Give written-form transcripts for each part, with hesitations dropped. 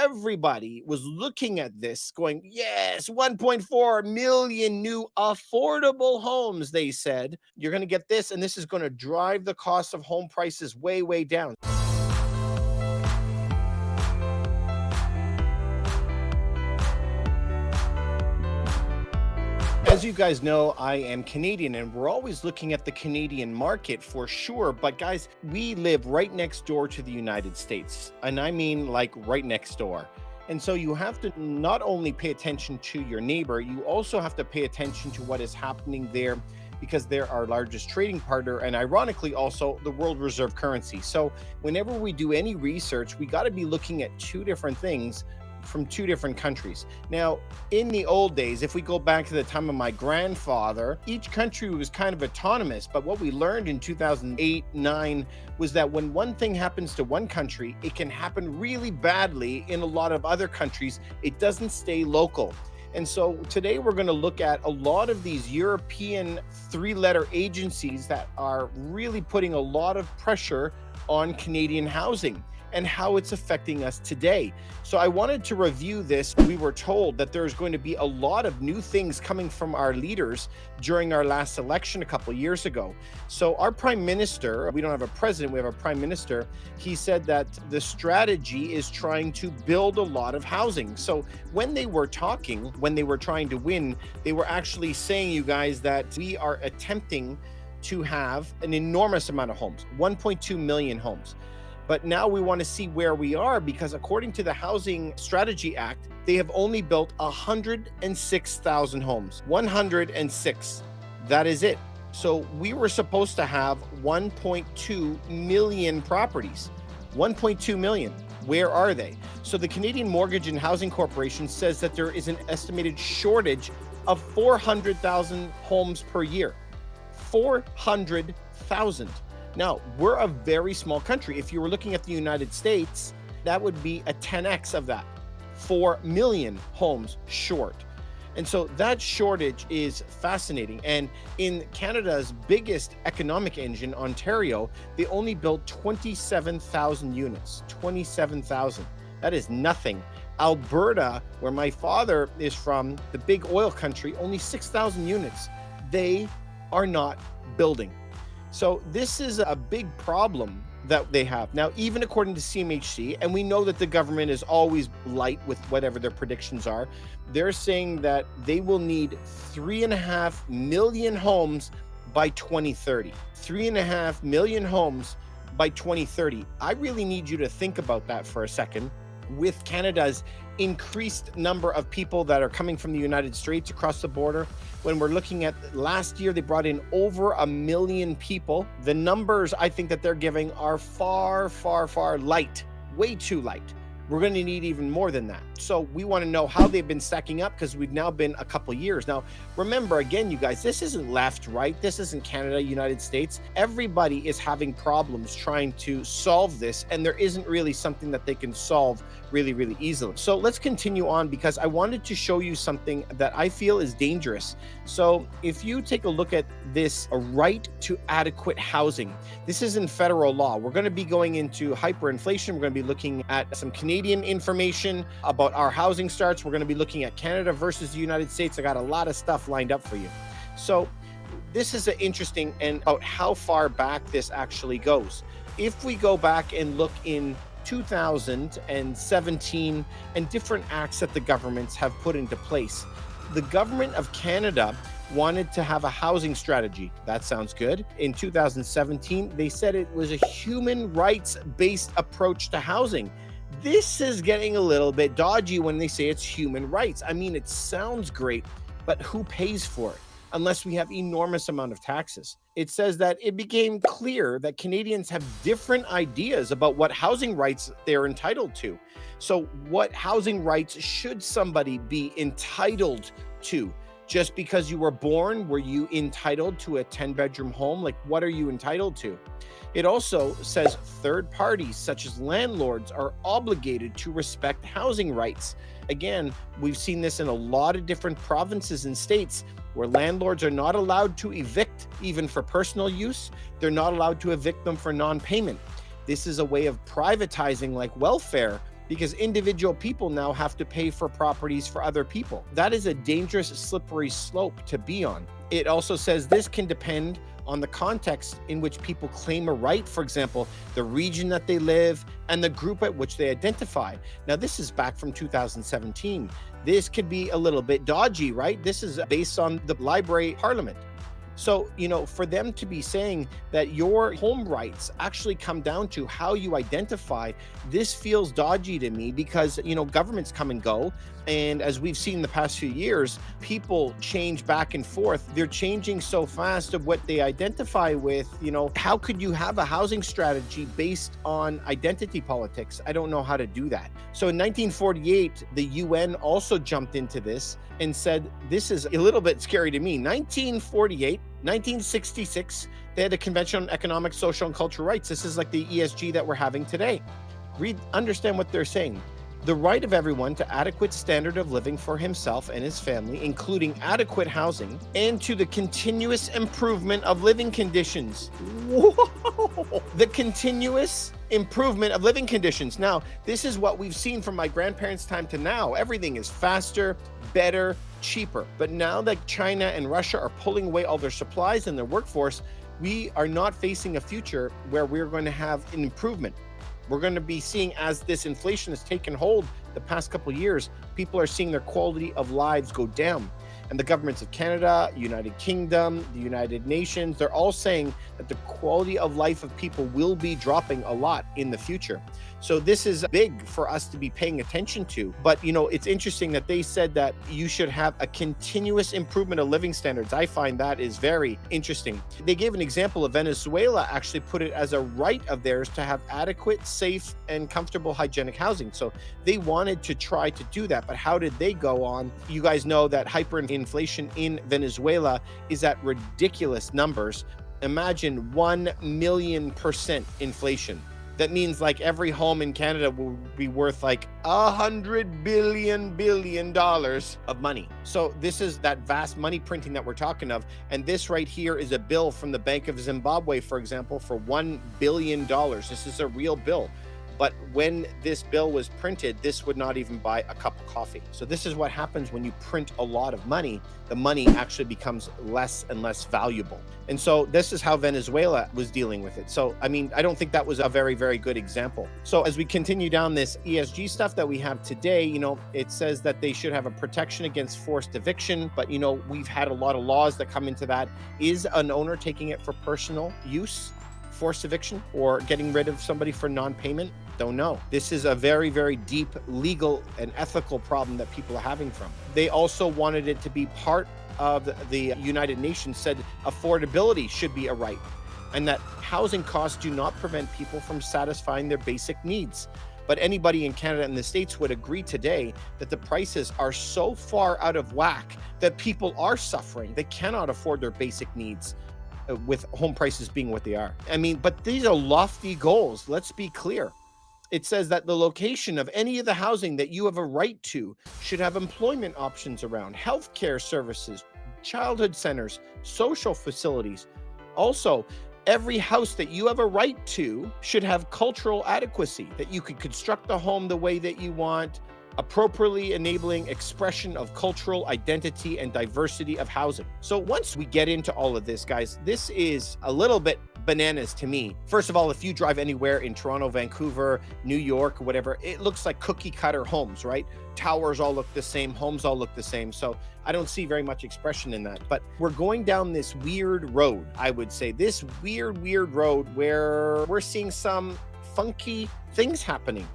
everybody was looking at this going, yes, 1.4 million new affordable homes. They said, you're going to get this, and this is going to drive the cost of home prices way, way down. As you guys know, I am Canadian, and we're always looking at the Canadian market for sure. But guys, we live right next door to the United States, and I mean like right next door. And so you have to not only pay attention to your neighbor, you also have to pay attention to what is happening there, because they're our largest trading partner and ironically also the world reserve currency. So whenever we do any research, we got to be looking at two different things from two different countries. Now, in the old days, if we go back to the time of my grandfather, each country was kind of autonomous. But what we learned in 2008-9 was that when one thing happens to one country, it can happen really badly in a lot of other countries. It doesn't stay local. And so today we're going to look at a lot of these European three-letter agencies that are really putting a lot of pressure on Canadian housing and how it's affecting us today. So I wanted to review this. We were told that there's going to be a lot of new things coming from our leaders during our last election a couple of years ago. So our prime minister, we don't have a president, we have a prime minister. He said that the strategy is trying to build a lot of housing. So when they were talking, when they were trying to win, they were actually saying, you guys, that we are attempting to have an enormous amount of homes, 1.2 million homes. But now we want to see where we are, because according to the Housing Strategy Act, they have only built 106,000 homes. 106. That is it. So we were supposed to have 1.2 million properties. 1.2 million. Where are they? So the Canadian Mortgage and Housing Corporation says that there is an estimated shortage of 400,000 homes per year. 400,000. Now, we're a very small country. If you were looking at the United States, that would be a 10x of that, 4 million homes short. And so that shortage is fascinating. And in Canada's biggest economic engine, Ontario, they only built 27,000 units, 27,000. That is nothing. Alberta, where my father is from, the big oil country, only 6,000 units. They are not building. So this is a big problem that they have. Now, even according to CMHC, and we know that the government is always light with whatever their predictions are, they're saying that they will need 3.5 million homes by 2030. 3.5 million homes by 2030. I really need you to think about that for a second. With Canada's increased number of people that are coming from the United States across the border, when we're looking at last year, they brought in over 1 million people. The numbers I think that they're giving are far, far, far light, way too light. We're going to need even more than that. So we want to know how they've been stacking up, because we've now been a couple years. Now, remember, again, you guys, this isn't left, right? This isn't Canada, United States. Everybody is having problems trying to solve this, and there isn't really something that they can solve really, really easily. So let's continue on, because I wanted to show you something that I feel is dangerous. So if you take a look at this, a right to adequate housing, this is in federal law. We're going to be going into hyperinflation. We're going to be looking at some Canadian information about our housing starts. We're going to be looking at Canada versus the United States. I got a lot of stuff lined up for you. So this is an interesting and about how far back this actually goes. If we go back and look in 2017 and different acts that the governments have put into place, the government of Canada wanted to have a housing strategy. That sounds good. In 2017, they said it was a human rights-based approach to housing. This is getting a little bit dodgy when they say it's human rights. I mean, it sounds great, but who pays for it? Unless we have enormous amount of taxes. It says that it became clear that Canadians have different ideas about what housing rights they're entitled to. So what housing rights should somebody be entitled to? Just because you were born, were you entitled to a 10-bedroom home? Like, what are you entitled to? It also says third parties, such as landlords, are obligated to respect housing rights. Again, we've seen this in a lot of different provinces and states where landlords are not allowed to evict, even for personal use. They're not allowed to evict them for non-payment. This is a way of privatizing, like welfare, because individual people now have to pay for properties for other people. That is a dangerous, slippery slope to be on. It also says this can depend on the context in which people claim a right, for example, the region that they live and the group at which they identify. Now, this is back from 2017. This could be a little bit dodgy, right? This is based on the Library Parliament. So, for them to be saying that your home rights actually come down to how you identify, this feels dodgy to me because, governments come and go. And as we've seen the past few years, people change back and forth. They're changing so fast of what they identify with. How could you have a housing strategy based on identity politics? I don't know how to do that. So in 1948, the UN also jumped into this and said, this is a little bit scary to me. 1948, 1966, they had a Convention on Economic, Social, and Cultural Rights. This is like the ESG that we're having today. Understand what they're saying. The right of everyone to adequate standard of living for himself and his family, including adequate housing, and to the continuous improvement of living conditions. Whoa! The continuous improvement of living conditions. Now, this is what we've seen from my grandparents' time to now. Everything is faster, better, cheaper. But now that China and Russia are pulling away all their supplies and their workforce, we are not facing a future where we're going to have an improvement. We're going to be seeing, as this inflation has taken hold the past couple of years, people are seeing their quality of lives go down. And the governments of Canada, United Kingdom, the United Nations, they're all saying that the quality of life of people will be dropping a lot in the future. So this is big for us to be paying attention to. But, it's interesting that they said that you should have a continuous improvement of living standards. I find that is very interesting. They gave an example of Venezuela actually put it as a right of theirs to have adequate, safe, and comfortable hygienic housing. So they wanted to try to do that. But how did they go on? You guys know that hyperinflation in Venezuela is at ridiculous numbers. Imagine 1,000,000% inflation. That means like every home in Canada will be worth like $100 billion of money. So this is that vast money printing that we're talking of. And this right here is a bill from the Bank of Zimbabwe, for example, for $1 billion. This is a real bill. But when this bill was printed, this would not even buy a cup of coffee. So this is what happens when you print a lot of money. The money actually becomes less and less valuable. And so this is how Venezuela was dealing with it. So, I don't think that was a very, very good example. So as we continue down this ESG stuff that we have today, it says that they should have a protection against forced eviction. But, we've had a lot of laws that come into that. Is an owner taking it for personal use, forced eviction, or getting rid of somebody for non-payment? Don't know. This is a very, very deep legal and ethical problem that people are having from. They also wanted it to be part of the United Nations said affordability should be a right, and that housing costs do not prevent people from satisfying their basic needs. But anybody in Canada and the States would agree today that the prices are so far out of whack that people are suffering. They cannot afford their basic needs, with home prices being what they are. But these are lofty goals. Let's be clear. It says that the location of any of the housing that you have a right to should have employment options around, healthcare services, childhood centers, social facilities. Also, every house that you have a right to should have cultural adequacy, that you could construct the home the way that you want, appropriately enabling expression of cultural identity and diversity of housing. So once we get into all of this, guys, this is a little bit bananas to me. First of all, if you drive anywhere in Toronto, Vancouver, New York, whatever, it looks like cookie cutter homes, right? Towers all look the same, homes all look the same. So I don't see very much expression in that. But we're going down this weird road, I would say, this weird road where we're seeing some funky things happening.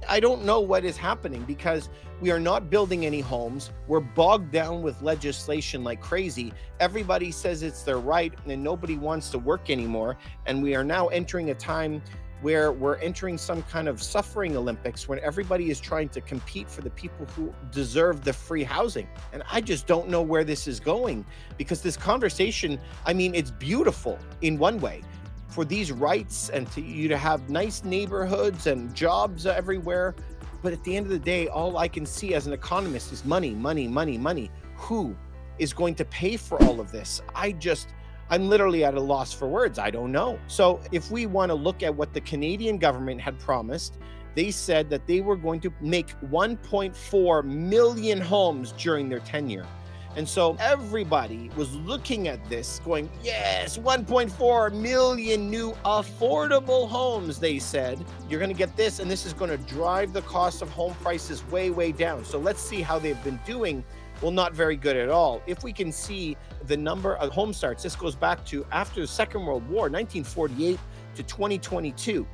I don't know what is happening because we are not building any homes. We're bogged down with legislation like crazy. Everybody says it's their right and nobody wants to work anymore. And we are now entering a time where we're entering some kind of suffering Olympics when everybody is trying to compete for the people who deserve the free housing. And I just don't know where this is going, because this conversation, it's beautiful in one way, for these rights and to you to have nice neighborhoods and jobs everywhere. But at the end of the day, all I can see as an economist is money, money, money, money. Who is going to pay for all of this? I'm literally at a loss for words. I don't know. So if we want to look at what the Canadian government had promised, They said that they were going to make 1.4 million homes during their tenure. And so everybody was looking at this going, yes, 1.4 million new affordable homes, they said. You're going to get this, and this is going to drive the cost of home prices way, way down. So let's see how they've been doing. Well, not very good at all. If we can see the number of home starts, this goes back to after the Second World War, 1948 to 2022.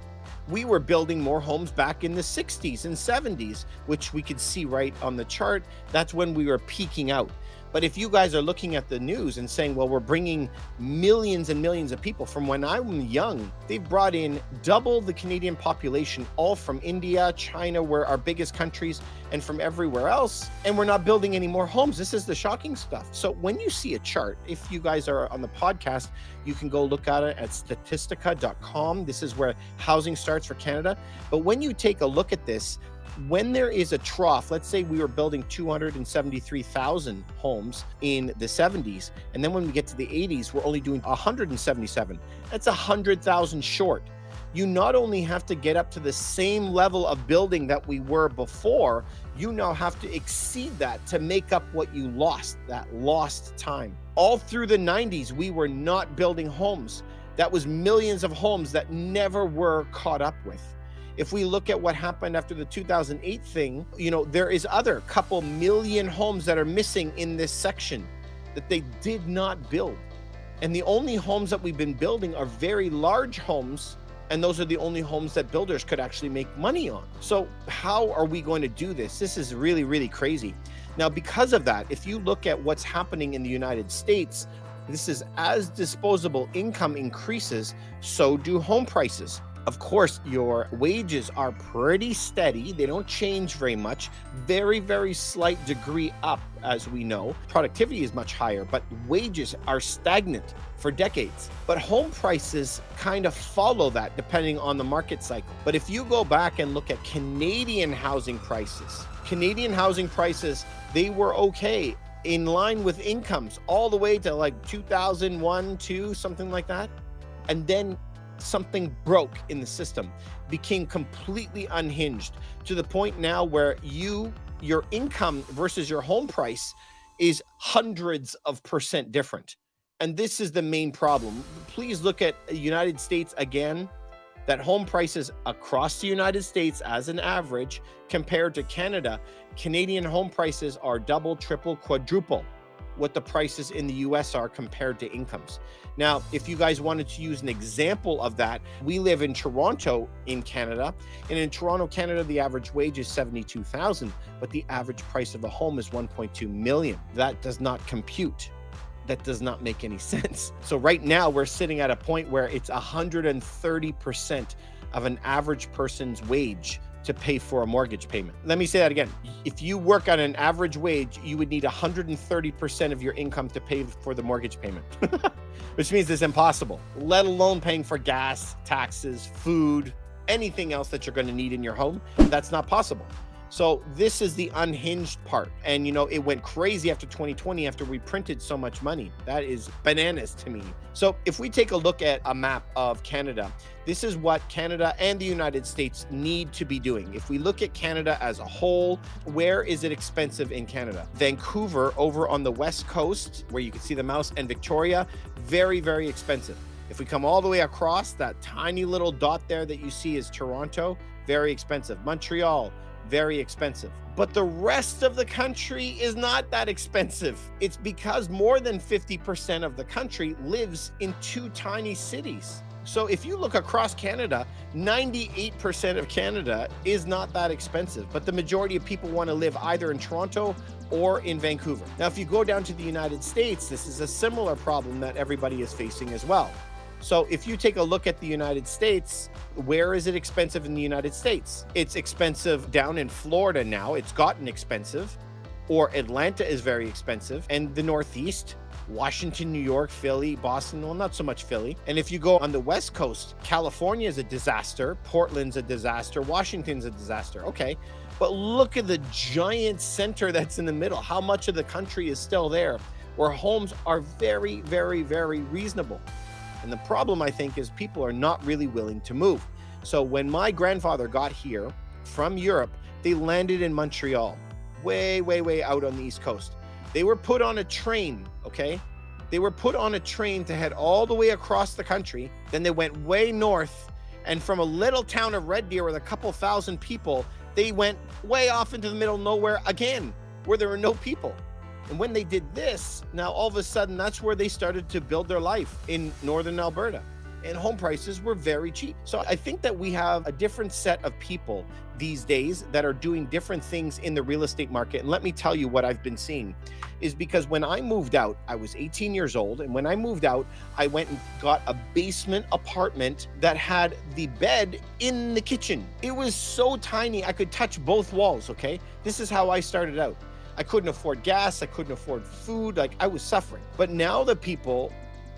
We were building more homes back in the 60s and 70s, which we could see right on the chart. That's when we were peaking out. But if you guys are looking at the news and saying, well, we're bringing millions and millions of people from when I'm young, they've brought in double the Canadian population, all from India, China, where our biggest countries, and from everywhere else. And we're not building any more homes. This is the shocking stuff. So when you see a chart, if you guys are on the podcast, you can go look at it at statistica.com. This is where housing starts for Canada. But when you take a look at this, when there is a trough, let's say we were building 273,000 homes in the 70s, and then when we get to the 80s, we're only doing 177. That's 100,000 short. You not only have to get up to the same level of building that we were before, you now have to exceed that to make up what you lost, that lost time. All through the 90s, we were not building homes. That was millions of homes that never were caught up with. If we look at what happened after the 2008 thing, there is other couple million homes that are missing in this section that they did not build. And the only homes that we've been building are very large homes, and those are the only homes that builders could actually make money on. So how are we going to do this? This is really, really crazy. Now, because of that, if you look at what's happening in the United States, this is as disposable income increases, so do home prices. Of course, your wages are pretty steady. They don't change very much. Very, very slight degree up, as we know. Productivity is much higher, but wages are stagnant for decades. But home prices kind of follow that depending on the market cycle. But if you go back and look at Canadian housing prices, they were okay, in line with incomes all the way to like 2001, 2, something like that. And then something broke in the system, became completely unhinged to the point now where your income versus your home price is hundreds of percent different. And this is the main problem. Please look at the United States again, that home prices across the United States as an average compared to Canada, Canadian home prices are double, triple, quadruple what the prices in the US are compared to incomes. Now, if you guys wanted to use an example of that, we live in Toronto in Canada, and in Toronto, Canada, the average wage is 72,000, but the average price of a home is 1.2 million. That does not compute. That does not make any sense. So right now we're sitting at a point where it's 130% of an average person's wage to pay for a mortgage payment. Let me say that again. If you work on an average wage, you would need 130% of your income to pay for the mortgage payment, which means it's impossible, let alone paying for gas, taxes, food, anything else that you're going to need in your home. That's not possible. So this is the unhinged part. And, it went crazy after 2020, after we printed so much money. That is bananas to me. So if we take a look at a map of Canada, this is what Canada and the United States need to be doing. If we look at Canada as a whole, where is it expensive in Canada? Vancouver over on the West Coast, where you can see the mouse, and Victoria, very, very expensive. If we come all the way across, that tiny little dot there that you see is Toronto, very expensive. Montreal, very expensive. But the rest of the country is not that expensive. It's because more than 50% of the country lives in two tiny cities. So if you look across Canada, 98% of Canada is not that expensive, but the majority of people want to live either in Toronto or in Vancouver. Now, if you go down to the United States, this is a similar problem that everybody is facing as well. So if you take a look at the United States, where is it expensive in the United States? It's expensive down in Florida now. It's gotten expensive. Or Atlanta is very expensive. And the Northeast, Washington, New York, Philly, Boston, well, not so much Philly. And if you go on the West Coast, California is a disaster. Portland's a disaster. Washington's a disaster. Okay. But look at the giant center that's in the middle. How much of the country is still there where homes are very, very, very reasonable? And the problem, I think, is people are not really willing to move. So when my grandfather got here from Europe. They landed in Montreal, way, way, way out on the East Coast. They were put on a train, okay? They were put on a train to head all the way across the country. Then they went way north. And from a little town of Red Deer with a couple thousand people, they went way off into the middle of nowhere again, where there were no people. And when they did this, now all of a sudden, that's where they started to build their life in northern Alberta. And home prices were very cheap. So I think that we have a different set of people these days that are doing different things in the real estate market. And let me tell you what I've been seeing is because when I moved out, I was 18 years old. And when I moved out, I went and got a basement apartment that had the bed in the kitchen. It was so tiny, I could touch both walls, okay? This is how I started out. I couldn't afford gas, I couldn't afford food, like I was suffering. But now the people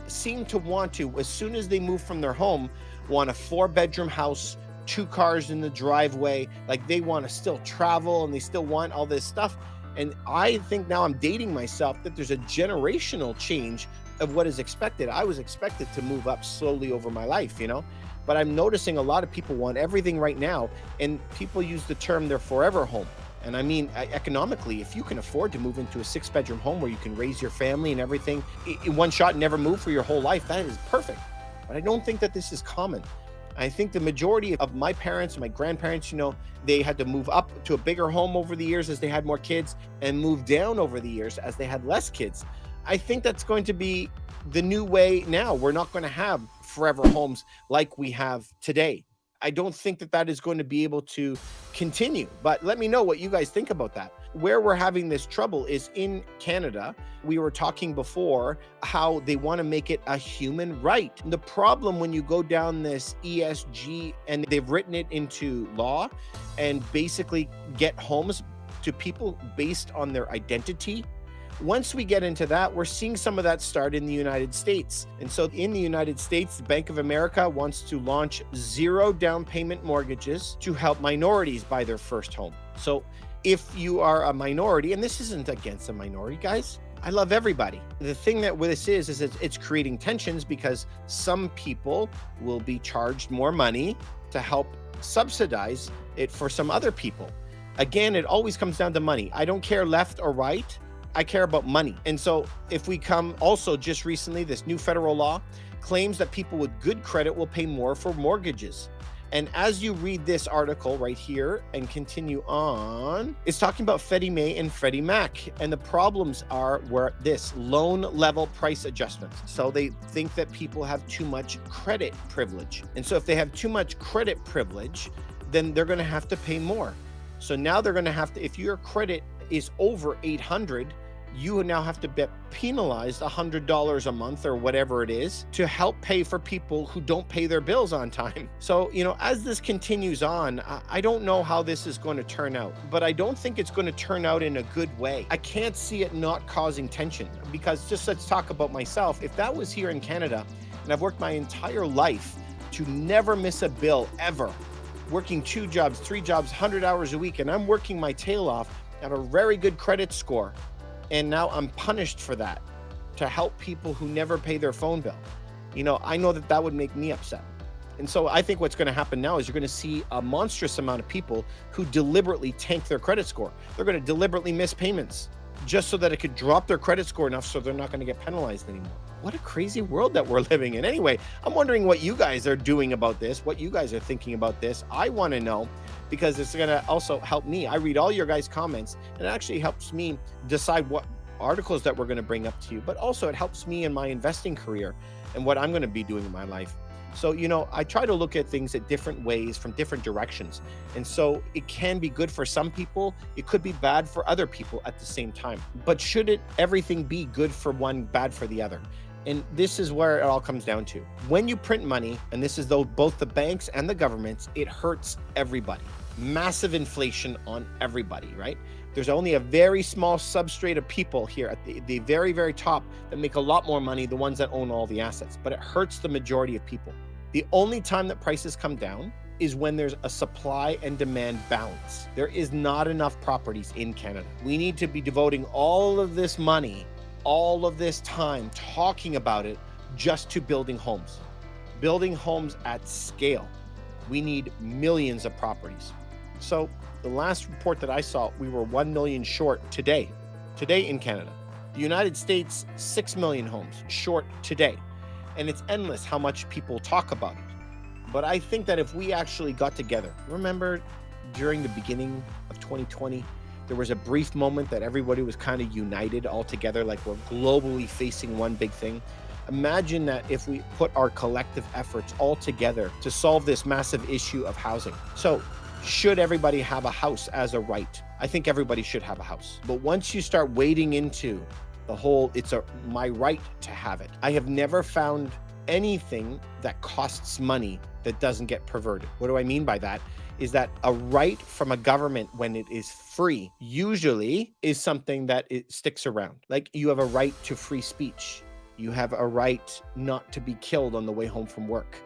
seem to want to, as soon as they move from their home, want a 4-bedroom house, 2 cars in the driveway. Like they want to still travel and they still want all this stuff. And I think now I'm dating myself that there's a generational change of what is expected. I was expected to move up slowly over my life, you know, but I'm noticing a lot of people want everything right now. And people use the term their forever home. And I mean, economically, if you can afford to move into a 6-bedroom home where you can raise your family and everything in one shot and never move for your whole life, that is perfect. But I don't think that this is common. I think the majority of my parents, my grandparents, you know, they had to move up to a bigger home over the years as they had more kids and move down over the years as they had less kids. I think that's going to be the new way now. We're not going to have forever homes like we have today. I don't think that that is going to be able to continue, but let me know what you guys think about that. Where we're having this trouble is in Canada. We were talking before how they want to make it a human right. The problem when you go down this ESG and they've written it into law and basically get homes to people based on their identity. Once we get into that, we're seeing some of that start in the United States. And so in the United States, the Bank of America wants to launch 0 down payment mortgages to help minorities buy their first home. So if you are a minority, and this isn't against a minority, guys, I love everybody. The thing that this is it's creating tensions because some people will be charged more money to help subsidize it for some other people. Again, it always comes down to money. I don't care left or right. I care about money. And so if we come also just recently, this new federal law claims that people with good credit will pay more for mortgages. And as you read this article right here and continue on, it's talking about Freddie Mae and Freddie Mac. And the problems are where this loan level price adjustments. So they think that people have too much credit privilege. And so if they have too much credit privilege, then they're going to have to pay more. So now they're going to have to, if your credit is over 800, you now have to be penalized $100 a month or whatever it is to help pay for people who don't pay their bills on time. So, you know, as this continues on, I don't know how this is going to turn out, but I don't think it's going to turn out in a good way. I can't see it not causing tension because just let's talk about myself. If that was here in Canada and I've worked my entire life to never miss a bill ever, working 2 jobs, 3 jobs, 100 hours a week, and I'm working my tail off, I have a very good credit score. And now I'm punished for that to help people who never pay their phone bill. You know, I know that that would make me upset. And so I think what's going to happen now is you're going to see a monstrous amount of people who deliberately tank their credit score. They're going to deliberately miss payments just so that it could drop their credit score enough so they're not going to get penalized anymore. What a crazy world that we're living in. Anyway, I'm wondering what you guys are doing about this, what you guys are thinking about this. I want to know because it's going to also help me. I read all your guys' comments and it actually helps me decide what articles that we're going to bring up to you, but also it helps me in my investing career and what I'm going to be doing in my life. So, you know, I try to look at things at different ways from different directions. And so it can be good for some people. It could be bad for other people at the same time. But should it everything be good for one, bad for the other? And this is where it all comes down to. When you print money, and this is though both the banks and the governments, it hurts everybody. Massive inflation on everybody, right? There's only a very small substrate of people here at the very, very top that make a lot more money, the ones that own all the assets, but it hurts the majority of people. The only time that prices come down is when there's a supply and demand balance. There is not enough properties in Canada. We need to be devoting all of this money, all of this time talking about it just to building homes at scale. We need millions of properties. So the last report that I saw, we were 1 million short today in Canada. The United States, 6 million homes short today. And it's endless how much people talk about it. But I think that if we actually got together, remember during the beginning of 2020, there was a brief moment that everybody was kind of united all together, like we're globally facing one big thing. Imagine that if we put our collective efforts all together to solve this massive issue of housing. So, should everybody have a house as a right? I think everybody should have a house. But once you start wading into the whole, my right to have it, I have never found anything that costs money that doesn't get perverted. What do I mean by that? Is that a right from a government when it is free usually is something that it sticks around. Like you have a right to free speech. You have a right not to be killed on the way home from work.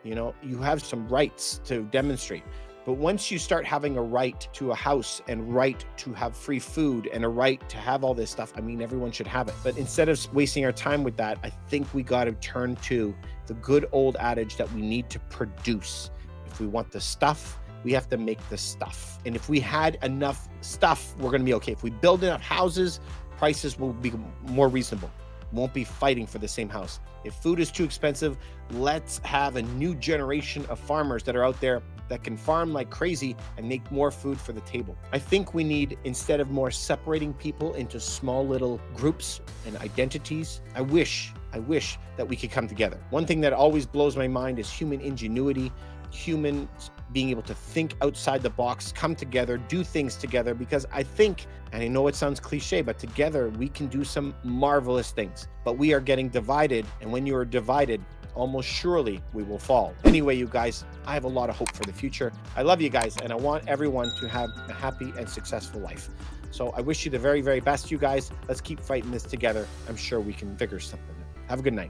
You have some rights to demonstrate. But once you start having a right to a house and right to have free food and a right to have all this stuff, I mean, everyone should have it. But instead of wasting our time with that, I think we got to turn to the good old adage that we need to produce. If we want the stuff, we have to make the stuff. And if we had enough stuff, we're going to be okay. If we build enough houses, prices will be more reasonable. Won't be fighting for the same house. If food is too expensive, let's have a new generation of farmers that are out there that can farm like crazy and make more food for the table. I think we need, instead of more separating people into small little groups and identities, I wish that we could come together. One thing that always blows my mind is human ingenuity, humans being able to think outside the box, come together, do things together, because I think, and I know it sounds cliche, but together we can do some marvelous things. But we are getting divided, and when you are divided, almost surely we will fall. Anyway, you guys, I have a lot of hope for the future. I love you guys, and I want everyone to have a happy and successful life. So I wish you the very, very best, you guys. Let's keep fighting this together. I'm sure we can figure something out. Have a good night.